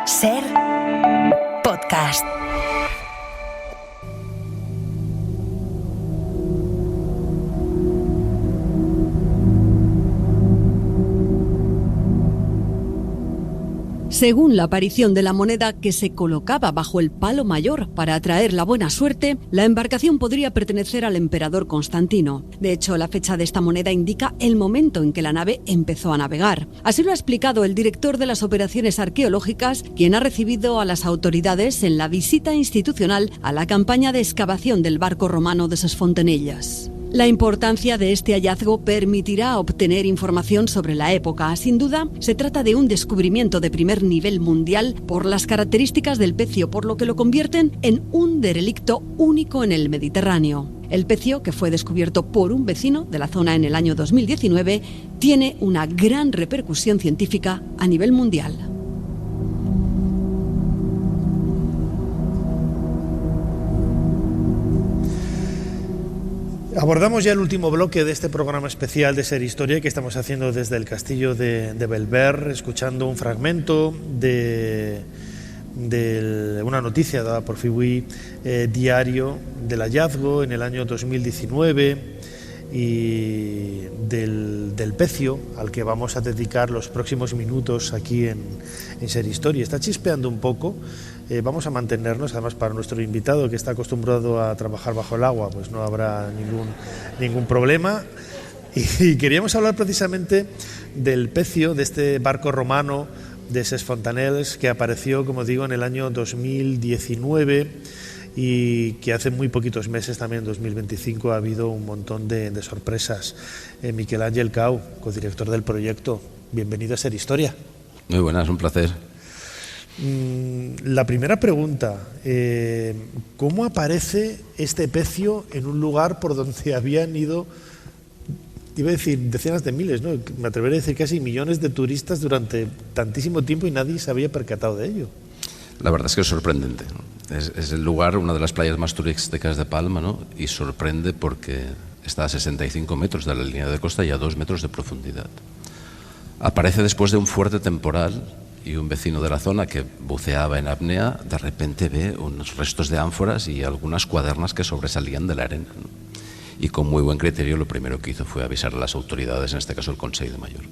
Ser podcast. Según la aparición de la moneda que se colocaba bajo el palo mayor para atraer la buena suerte, la embarcación podría pertenecer al emperador Constantino. De hecho, la fecha de esta moneda indica el momento en que la nave empezó a navegar. Así lo ha explicado el director de las operaciones arqueológicas, quien ha recibido a las autoridades en la visita institucional a la campaña de excavación del barco romano de Ses Fontanelles. La importancia de este hallazgo permitirá obtener información sobre la época. Sin duda, se trata de un descubrimiento de primer nivel mundial por las características del pecio, por lo que lo convierten en un derelicto único en el Mediterráneo. El pecio, que fue descubierto por un vecino de la zona en el año 2019, tiene una gran repercusión científica a nivel mundial. Abordamos ya el último bloque de este programa especial de Ser Historia que estamos haciendo desde el castillo de Belver, escuchando un fragmento de una noticia dada por Fiwi Diario del hallazgo en el año 2019 y del pecio al que vamos a dedicar los próximos minutos aquí en Ser Historia. Está chispeando un poco. Vamos a mantenernos, además para nuestro invitado que está acostumbrado a trabajar bajo el agua, pues no habrá ningún problema. Y queríamos hablar precisamente del pecio, de este barco romano de Ses Fontanelles que apareció, como digo, en el año 2019 y que hace muy poquitos meses, también en 2025, ha habido un montón de sorpresas. Miquel Ángel Cau, codirector del proyecto, bienvenido a Ser Historia. Muy buenas, un placer. La primera pregunta, ¿cómo aparece este pecio en un lugar por donde habían ido, iba a decir decenas de miles, ¿no? Me atrevería a decir casi millones de turistas durante tantísimo tiempo y nadie se había percatado de ello? La verdad es que es sorprendente, ¿no? Es el lugar, una de las playas más turísticas de Palma, ¿no? Y sorprende porque está a 65 metros de la línea de costa y a 2 metros de profundidad. Aparece después de un fuerte temporal y un vecino de la zona que buceaba en apnea de repente ve unos restos de ánforas y algunas cuadernas que sobresalían de la arena, ¿no? Y con muy buen criterio lo primero que hizo fue avisar a las autoridades, en este caso el Consell de Mallorca.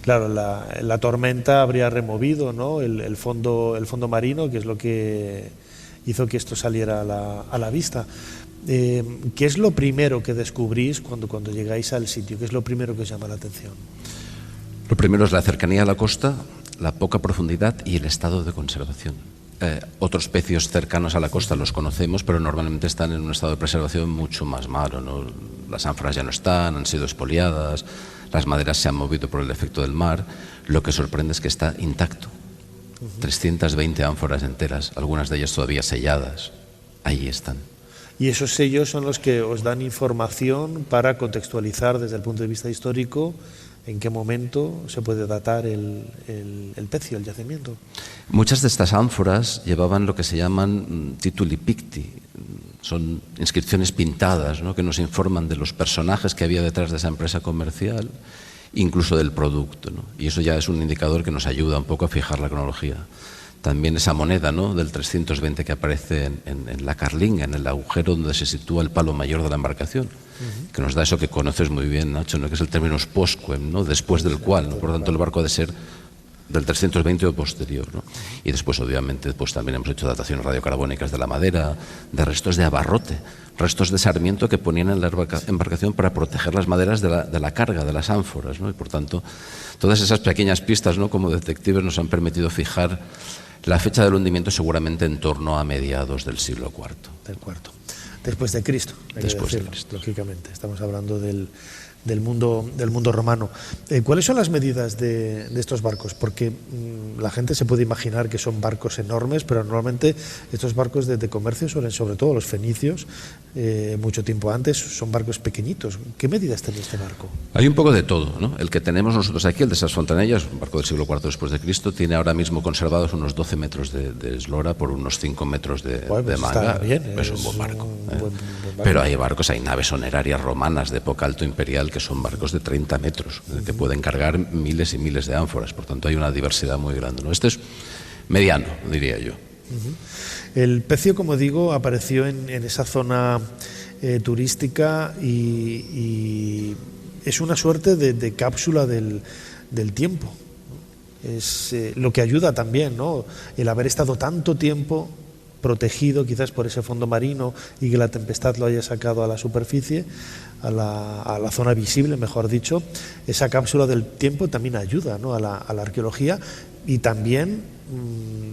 Claro, la tormenta habría removido, ¿no?, el fondo marino, que es lo que hizo que esto saliera a la vista. ¿Qué es lo primero que descubrís cuando llegáis al sitio? ¿Qué es lo primero que os llama la atención? Lo primero es la cercanía a la costa, la poca profundidad y el estado de conservación. Otros pecios cercanos a la costa los conocemos, pero normalmente están en un estado de preservación mucho más malo, ¿no? Las ánforas ya no están, han sido expoliadas, las maderas se han movido por el efecto del mar. Lo que sorprende es que está intacto. 320 ánforas enteras, algunas de ellas todavía selladas, ahí están. Y esos sellos son los que os dan información para contextualizar desde el punto de vista histórico en qué momento se puede datar el pecio, el yacimiento. Muchas de estas ánforas llevaban lo que se llaman tituli picti, son inscripciones pintadas, ¿no?, que nos informan de los personajes que había detrás de esa empresa comercial, incluso del producto, ¿no? Y eso ya es un indicador que nos ayuda un poco a fijar la cronología. También esa moneda, ¿no?, del 320 que aparece en la carlinga, en el agujero donde se sitúa el palo mayor de la embarcación, que nos da eso que conoces muy bien, Nacho, ¿no?, que es el término postquem, ¿no?, después del cual, ¿no? Por lo tanto el barco ha de ser del 320 o posterior, ¿no? Y después, obviamente, pues también hemos hecho dataciones radiocarbónicas de la madera, de restos de abarrote, restos de sarmiento que ponían en la embarcación para proteger las maderas de la carga, de las ánforas, ¿no? Y por tanto, todas esas pequeñas pistas, ¿no?, como detectives nos han permitido fijar la fecha del hundimiento seguramente en torno a mediados del siglo IV. Del cuarto. Después de Cristo. Después de Cristo. Lógicamente, estamos hablando del mundo romano. ¿Cuáles son las medidas de estos barcos? Porque la gente se puede imaginar que son barcos enormes, pero normalmente estos barcos de comercio, sobre todo los fenicios, mucho tiempo antes, son barcos pequeñitos. ¿Qué medidas tiene este barco? Hay un poco de todo, ¿no? El que tenemos nosotros aquí, el de Ses Fontanelles, un barco del siglo IV después de Cristo, tiene ahora mismo conservados unos 12 metros de eslora por unos 5 metros de manga. Está bien, es un buen barco. Buen barco. Pero hay barcos, hay naves honerarias romanas de época alto imperial que son barcos de 30 metros, que pueden cargar miles y miles de ánforas. Por tanto, hay una diversidad muy grande, ¿no? Este es mediano, diría yo. El pecio, como digo, apareció en esa zona turística y es una suerte de cápsula del tiempo. Es lo que ayuda también, ¿no? El haber estado tanto tiempo protegido quizás por ese fondo marino y que la tempestad lo haya sacado a la superficie, a la zona visible, mejor dicho. Esa cápsula del tiempo también ayuda, ¿no?, a la arqueología, y también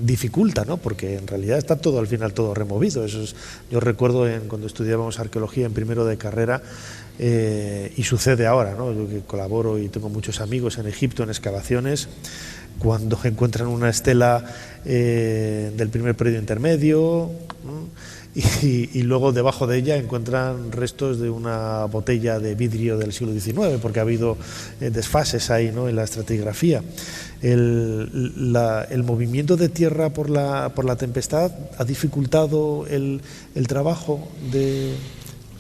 dificulta, ¿no?, porque en realidad está todo, al final, todo removido. Yo recuerdo cuando estudiábamos arqueología en primero de carrera, y sucede ahora, ¿no?, yo que colaboro y tengo muchos amigos en Egipto en excavaciones, cuando encuentran una estela del primer periodo intermedio, ¿no?, y luego debajo de ella encuentran restos de una botella de vidrio del siglo XIX, porque ha habido desfases ahí, ¿no?, en la estratigrafía. El movimiento de tierra por la tempestad ha dificultado el trabajo de...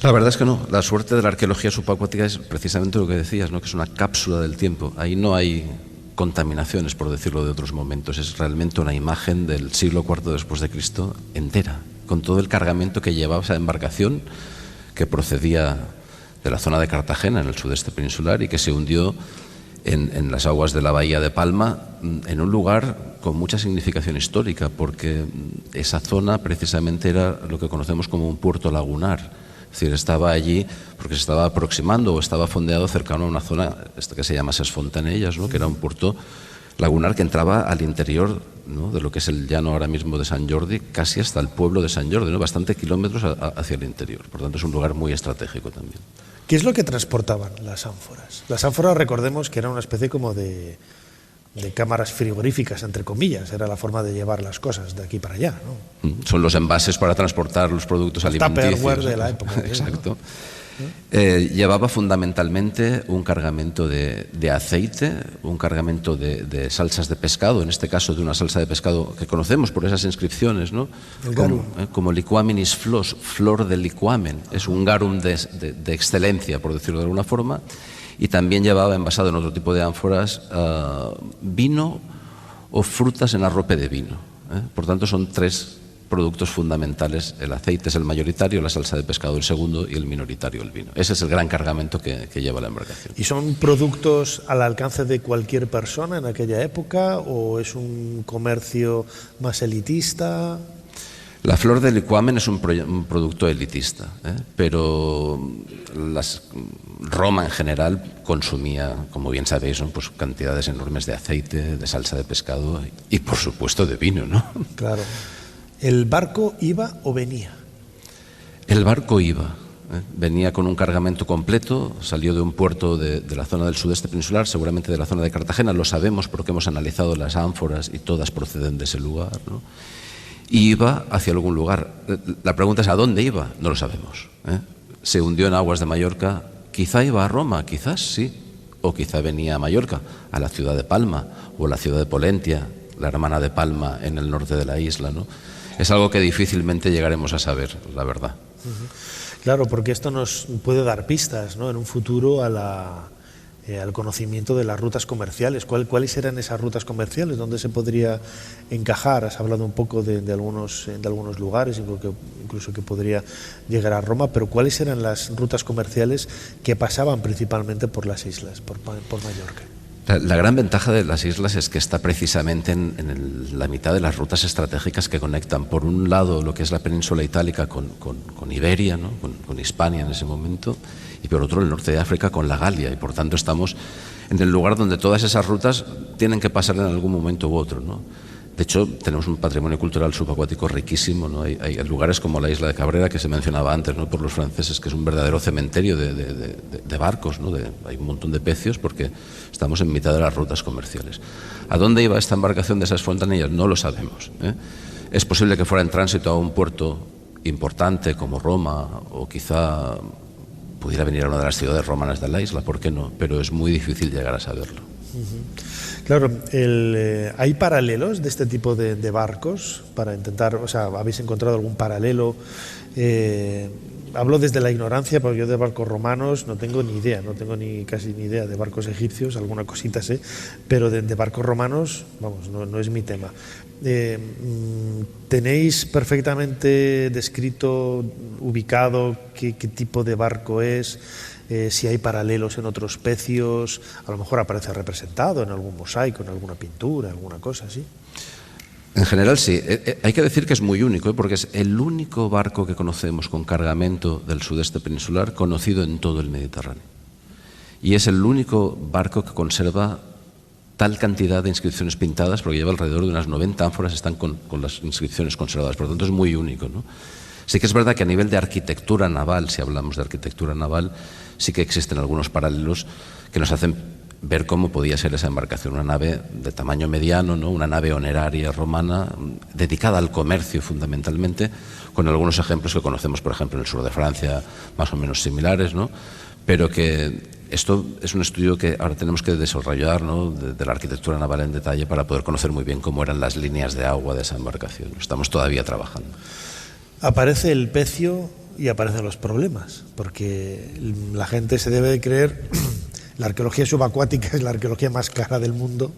La verdad es que no. La suerte de la arqueología subacuática es precisamente lo que decías, ¿no?, que es una cápsula del tiempo. Ahí no hay contaminaciones, por decirlo de otros momentos. Es realmente una imagen del siglo IV después de Cristo entera, con todo el cargamento que llevaba esa embarcación, que procedía de la zona de Cartagena, en el sudeste peninsular, y que se hundió en las aguas de la bahía de Palma, en un lugar con mucha significación histórica, porque esa zona precisamente era lo que conocemos como un puerto lagunar. Es decir, estaba allí porque se estaba aproximando o estaba fondeado cercano a una zona que se llama Ses Fontanellas, ¿no?, que era un puerto lagunar que entraba al interior, ¿no?, de lo que es el llano ahora mismo de Sant Jordi, casi hasta el pueblo de Sant Jordi, ¿no?, bastante kilómetros hacia el interior. Por tanto, es un lugar muy estratégico también. ¿Qué es lo que transportaban las ánforas? Las ánforas, recordemos que era una especie como de cámaras frigoríficas, entre comillas, era la forma de llevar las cosas de aquí para allá, ¿no? Son los envases para transportar los productos alimenticios. Tupperware de la época. Exacto. Llevaba fundamentalmente un cargamento de aceite, un cargamento de salsas de pescado, en este caso de una salsa de pescado que conocemos por esas inscripciones, ¿no?, como liquaminis flos, flor de liquamen. Es un garum de excelencia, por decirlo de alguna forma. Y también llevaba envasado en otro tipo de ánforas vino o frutas en arrope de vino. Por tanto, son tres productos fundamentales. El aceite es el mayoritario, la salsa de pescado el segundo y el minoritario el vino. Ese es el gran cargamento que lleva la embarcación. ¿Y son productos al alcance de cualquier persona en aquella época o es un comercio más elitista? La flor de liquamen es un producto elitista, pero Roma en general consumía, como bien sabéis, ¿no?, pues cantidades enormes de aceite, de salsa de pescado y, por supuesto, de vino, ¿no? Claro. ¿El barco iba o venía? El barco iba. Venía con un cargamento completo, salió de un puerto de la zona del sudeste peninsular, seguramente de la zona de Cartagena, lo sabemos porque hemos analizado las ánforas y todas proceden de ese lugar, ¿no? Y iba hacia algún lugar. La pregunta es ¿a dónde iba? No lo sabemos. Se hundió en aguas de Mallorca, quizá iba a Roma, quizás sí, o quizá venía a Mallorca, a la ciudad de Palma, o a la ciudad de Polentia, la hermana de Palma en el norte de la isla, ¿no? Es algo que difícilmente llegaremos a saber, la verdad. Claro, porque esto nos puede dar pistas, ¿no?, en un futuro al conocimiento de las rutas comerciales. ¿Cuáles eran esas rutas comerciales? ¿Dónde se podría encajar? Has hablado un poco de algunos lugares, incluso que podría llegar a Roma, pero ¿cuáles eran las rutas comerciales que pasaban principalmente por las islas, por Mallorca? La gran ventaja de las islas es que está precisamente en la mitad de las rutas estratégicas que conectan, por un lado, lo que es la península itálica con Iberia, ¿no?, con Hispania en ese momento, y por otro el norte de África con la Galia, y por tanto estamos en el lugar donde todas esas rutas tienen que pasar en algún momento u otro, ¿no? De hecho, tenemos un patrimonio cultural subacuático riquísimo, ¿no? Hay lugares como la isla de Cabrera, que se mencionaba antes, ¿no?, por los franceses, que es un verdadero cementerio de barcos, ¿no? Hay un montón de pecios porque estamos en mitad de las rutas comerciales. ¿A dónde iba esta embarcación de esas fontanillas? No lo sabemos. Es posible que fuera en tránsito a un puerto importante como Roma, o quizá pudiera venir a una de las ciudades romanas de la isla, ¿por qué no? Pero es muy difícil llegar a saberlo. Claro, ¿hay paralelos de este tipo de barcos para intentar, o sea, habéis encontrado algún paralelo hablo desde la ignorancia, porque yo de barcos romanos no tengo ni idea, no tengo casi ni idea de barcos egipcios, alguna cosita sé, pero de barcos romanos, vamos, no es mi tema. ¿Tenéis perfectamente descrito, ubicado qué tipo de barco es? Si hay paralelos en otros pecios, a lo mejor aparece representado en algún mosaico, en alguna pintura, alguna cosa así. En general sí. Hay que decir que es muy único, porque es el único barco que conocemos con cargamento del sudeste peninsular conocido en todo el Mediterráneo. Y es el único barco que conserva tal cantidad de inscripciones pintadas, porque lleva alrededor de unas 90 ánforas, están con las inscripciones conservadas. Por lo tanto, es muy único, ¿no? Sí que es verdad que a nivel de arquitectura naval, si hablamos de arquitectura naval, sí que existen algunos paralelos que nos hacen ver cómo podía ser esa embarcación, una nave de tamaño mediano, ¿no? Una nave honeraria romana dedicada al comercio fundamentalmente, con algunos ejemplos que conocemos, por ejemplo, en el sur de Francia, más o menos similares, ¿no? Pero que esto es un estudio que ahora tenemos que desarrollar, ¿no? de la arquitectura naval en detalle para poder conocer muy bien cómo eran las líneas de agua de esa embarcación. Estamos todavía trabajando. Aparece el pecio y aparecen los problemas, porque la gente se debe de creer, la arqueología subacuática es la arqueología más clara del mundo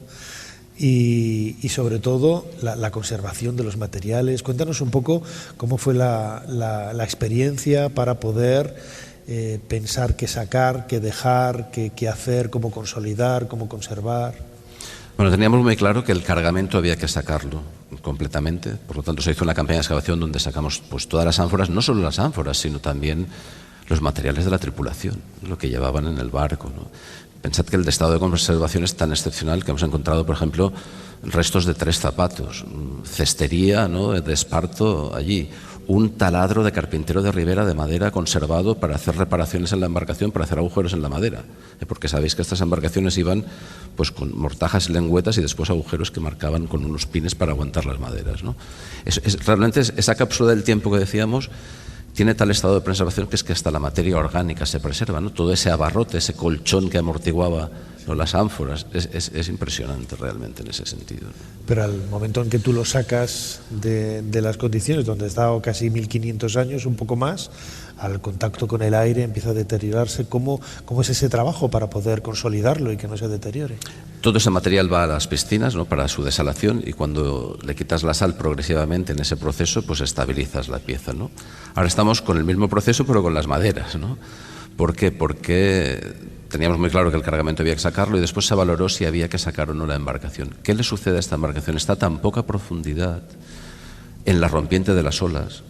y sobre todo la conservación de los materiales. Cuéntanos un poco cómo fue la experiencia para poder pensar qué sacar, qué dejar, qué hacer, cómo consolidar, cómo conservar. Bueno, teníamos muy claro que el cargamento había que sacarlo completamente, por lo tanto se hizo una campaña de excavación donde sacamos pues todas las ánforas, no solo las ánforas, sino también los materiales de la tripulación, lo que llevaban en el barco, ¿no? Pensad que el estado de conservación es tan excepcional que hemos encontrado, por ejemplo, restos de 3 zapatos, cestería, ¿no? de esparto allí, un taladro de carpintero de ribera de madera conservado para hacer reparaciones en la embarcación, para hacer agujeros en la madera, porque sabéis que estas embarcaciones iban pues con mortajas y lengüetas y después agujeros que marcaban con unos pines para aguantar las maderas, ¿no? Realmente esa cápsula del tiempo que decíamos tiene tal estado de preservación que es que hasta la materia orgánica se preserva, ¿no? Todo ese abarrote, ese colchón que amortiguaba, ¿no? las ánforas, es impresionante realmente en ese sentido, ¿no? Pero al momento en que tú lo sacas de las condiciones donde ha estado casi 1500 años, un poco más, al contacto con el aire empieza a deteriorarse. ¿Cómo es ese trabajo para poder consolidarlo y que no se deteriore? Todo ese material va a las piscinas, ¿no? para su desalación, y cuando le quitas la sal progresivamente en ese proceso, pues estabilizas la pieza, ¿no? Ahora estamos con el mismo proceso pero con las maderas, ¿no? ¿Por qué? Porque teníamos muy claro que el cargamento había que sacarlo y después se valoró si había que sacar o no la embarcación. ¿Qué le sucede a esta embarcación? Está a tan poca profundidad en la rompiente de las olas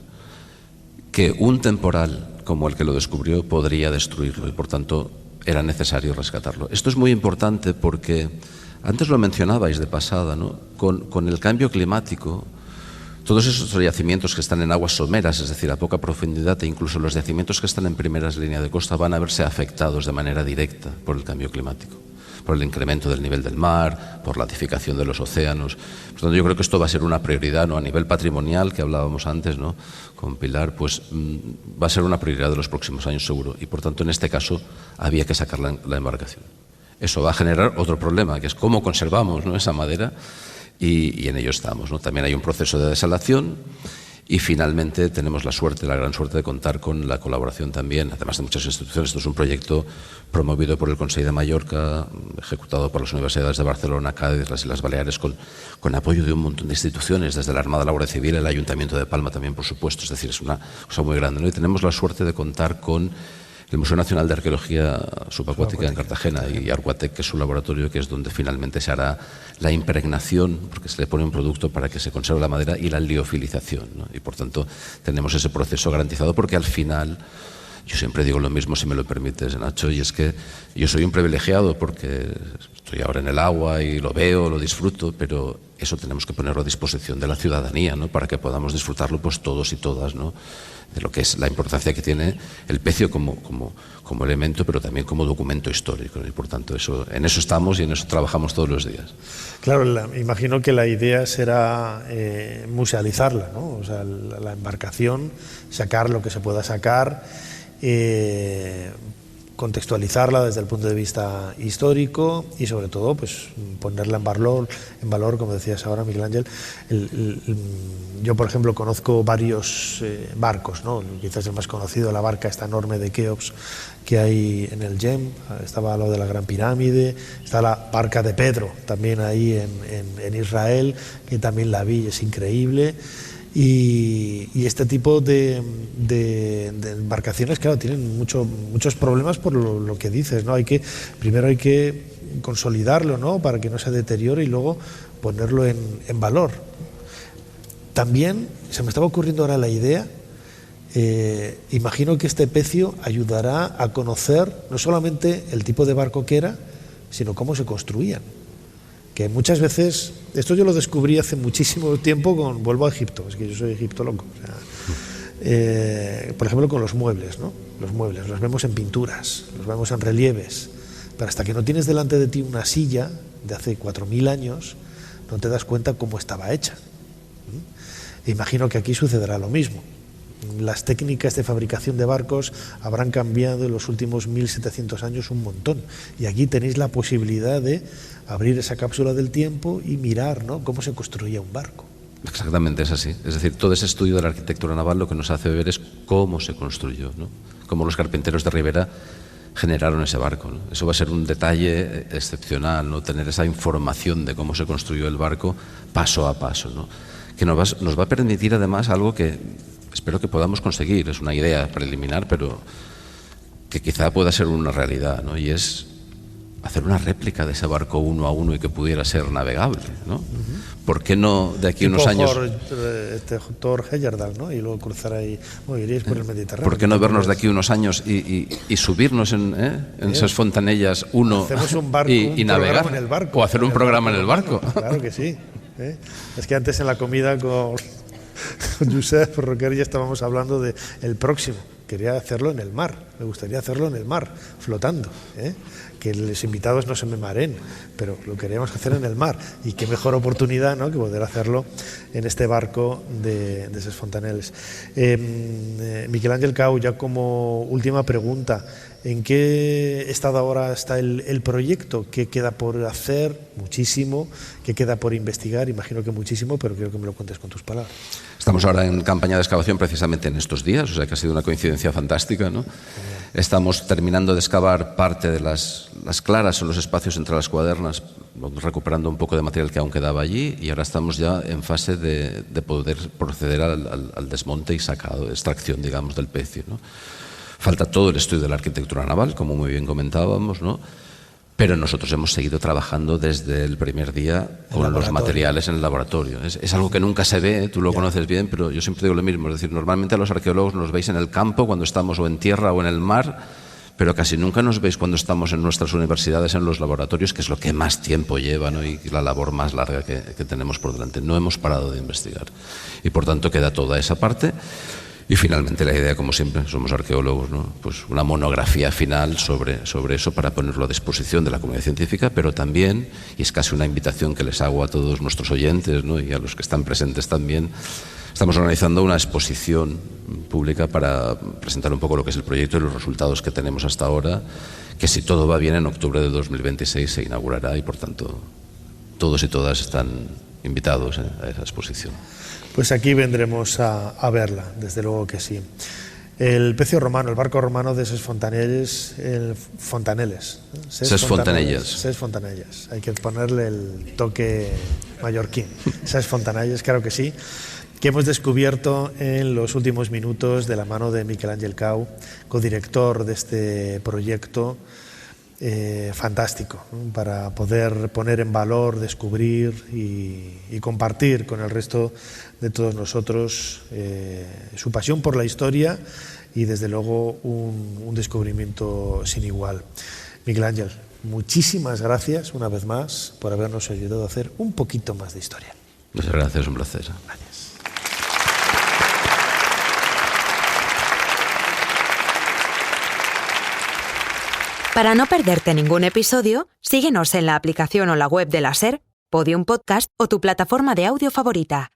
que un temporal como el que lo descubrió podría destruirlo y por tanto era necesario rescatarlo. Esto es muy importante porque antes lo mencionabais de pasada, ¿no? Con el cambio climático, todos esos yacimientos que están en aguas someras, es decir, a poca profundidad, e incluso los yacimientos que están en primeras líneas de costa van a verse afectados de manera directa por el cambio climático, por el incremento del nivel del mar, por la acidificación de los océanos. Por tanto, yo creo que esto va a ser una prioridad, ¿no? A nivel patrimonial, que hablábamos antes, ¿no? con Pilar, pues va a ser una prioridad de los próximos años seguro. Y por tanto, en este caso, había que sacar la embarcación. Eso va a generar otro problema, que es cómo conservamos, ¿no? esa madera, y en ello estamos, ¿no? También hay un proceso de desalación. Y finalmente tenemos la gran suerte de contar con la colaboración también, además de muchas instituciones. Esto es un proyecto promovido por el Consell de Mallorca, ejecutado por las universidades de Barcelona, Cádiz, las Islas Baleares, con apoyo de un montón de instituciones, desde la Armada, la Guardia Civil, el Ayuntamiento de Palma también, por supuesto. Es decir, es una cosa muy grande, ¿no? Y tenemos la suerte de contar con el Museo Nacional de Arqueología Subacuática en Cartagena y Arquatec, que es su laboratorio, que es donde finalmente se hará la impregnación, porque se le pone un producto para que se conserve la madera, y la liofilización, ¿no? Y por tanto tenemos ese proceso garantizado, porque al final, yo siempre digo lo mismo, si me lo permites, Nacho, y es que yo soy un privilegiado porque estoy ahora en el agua y lo veo, lo disfruto, pero eso tenemos que ponerlo a disposición de la ciudadanía, ¿no? Para que podamos disfrutarlo pues todos y todas, ¿no? De lo que es la importancia que tiene el pecio como elemento, pero también como documento histórico, ¿no? Y por tanto en eso estamos y en eso trabajamos todos los días. Claro, imagino que la idea será musealizarla, ¿no? O sea, la embarcación, sacar lo que se pueda sacar, contextualizarla desde el punto de vista histórico y sobre todo pues ponerla en valor, como decías ahora, Miguel Ángel. Yo, por ejemplo, conozco varios barcos, ¿no? Quizás el más conocido, la barca esta enorme de Keops que hay en el Yem, estaba lo de la Gran Pirámide, está la barca de Pedro también ahí en Israel, que también la vi, es increíble. Y este tipo de embarcaciones, claro, tienen muchos problemas por lo que dices, ¿no? Primero hay que consolidarlo, ¿no? Para que no se deteriore y luego ponerlo en valor. También se me estaba ocurriendo ahora la idea, imagino que este pecio ayudará a conocer no solamente el tipo de barco que era, sino cómo se construían. Que muchas veces, esto yo lo descubrí hace muchísimo tiempo vuelvo a Egipto, es que yo soy egiptólogo, por ejemplo con los muebles, ¿no? Los muebles los vemos en pinturas, los vemos en relieves, pero hasta que no tienes delante de ti una silla de hace 4000 años, no te das cuenta cómo estaba hecha. Imagino que aquí sucederá lo mismo. Las técnicas de fabricación de barcos habrán cambiado en los últimos 1700 años un montón, y aquí tenéis la posibilidad de abrir esa cápsula del tiempo y mirar, ¿no?, cómo se construía un barco. Exactamente, es así. Es decir, todo ese estudio de la arquitectura naval lo que nos hace ver es cómo se construyó, ¿no? Cómo los carpinteros de Ribera generaron ese barco, ¿no? Eso va a ser un detalle excepcional, ¿no? Tener esa información de cómo se construyó el barco paso a paso, ¿no? Que nos va a permitir además algo que espero que podamos conseguir. Es una idea preliminar, pero que quizá pueda ser una realidad, ¿no? Y es hacer una réplica de ese barco uno a uno y que pudiera ser navegable, ¿no? ¿Por qué no de aquí a unos años... Thor Heyerdahl, ¿no? Y luego cruzar ahí, iréis por el Mediterráneo. ¿Por qué no vernos de aquí a unos años y subirnos en esas fontanellas hacemos un barco, y navegar? En el barco, o hacer un programa en el barco. Claro que sí. Es que antes en la comida con Josep Roquer ya estábamos hablando de el próximo. Quería hacerlo en el mar, me gustaría hacerlo en el mar, flotando, que los invitados no se me mareen, pero lo queríamos hacer en el mar, y qué mejor oportunidad, ¿no?, que poder hacerlo en este barco de esos fontaneles. Miguel Ángel Cau, ya como última pregunta, ¿en qué estado ahora está el proyecto? ¿Qué queda por hacer? Muchísimo. ¿Qué queda por investigar? Imagino que muchísimo, pero quiero que me lo cuentes con tus palabras. Estamos ahora en campaña de excavación precisamente en estos días, o sea que ha sido una coincidencia fantástica, ¿no? Estamos terminando de excavar parte de las claras o los espacios entre las cuadernas, recuperando un poco de material que aún quedaba allí, y ahora estamos ya en fase de poder proceder al desmonte y extracción, digamos, del pecio, ¿no? Falta todo el estudio de la arquitectura naval, como muy bien comentábamos, ¿no? Pero nosotros hemos seguido trabajando desde el primer día con los materiales en el laboratorio. Es algo que nunca se ve, tú lo conoces bien, pero yo siempre digo lo mismo. Es decir, normalmente a los arqueólogos nos veis en el campo cuando estamos o en tierra o en el mar, pero casi nunca nos veis cuando estamos en nuestras universidades, en los laboratorios, que es lo que más tiempo lleva, ¿no?, y la labor más larga que tenemos por delante. No hemos parado de investigar. Y por tanto queda toda esa parte. Y finalmente la idea, como siempre, somos arqueólogos, ¿no?, pues una monografía final sobre eso para ponerlo a disposición de la comunidad científica, pero también, y es casi una invitación que les hago a todos nuestros oyentes, ¿no?, y a los que están presentes también, estamos organizando una exposición pública para presentar un poco lo que es el proyecto y los resultados que tenemos hasta ahora, que si todo va bien en octubre de 2026 se inaugurará, y por tanto todos y todas están invitados a esa exposición. Pues aquí vendremos a verla, desde luego que sí. El pecio romano, el barco romano de Ses Fontanelles, Ses Fontanelles. Hay que ponerle el toque mallorquín. Ses Fontanelles, claro que sí, que hemos descubierto en los últimos minutos de la mano de Miguel Ángel Cau, codirector de este proyecto. Fantástico, ¿no?, para poder poner en valor, descubrir y compartir con el resto de todos nosotros su pasión por la historia y desde luego un descubrimiento sin igual. Miguel Ángel, muchísimas gracias una vez más por habernos ayudado a hacer un poquito más de historia. Muchas gracias, un placer. Gracias. Para no perderte ningún episodio, síguenos en la aplicación o la web de la SER, Podium Podcast o tu plataforma de audio favorita.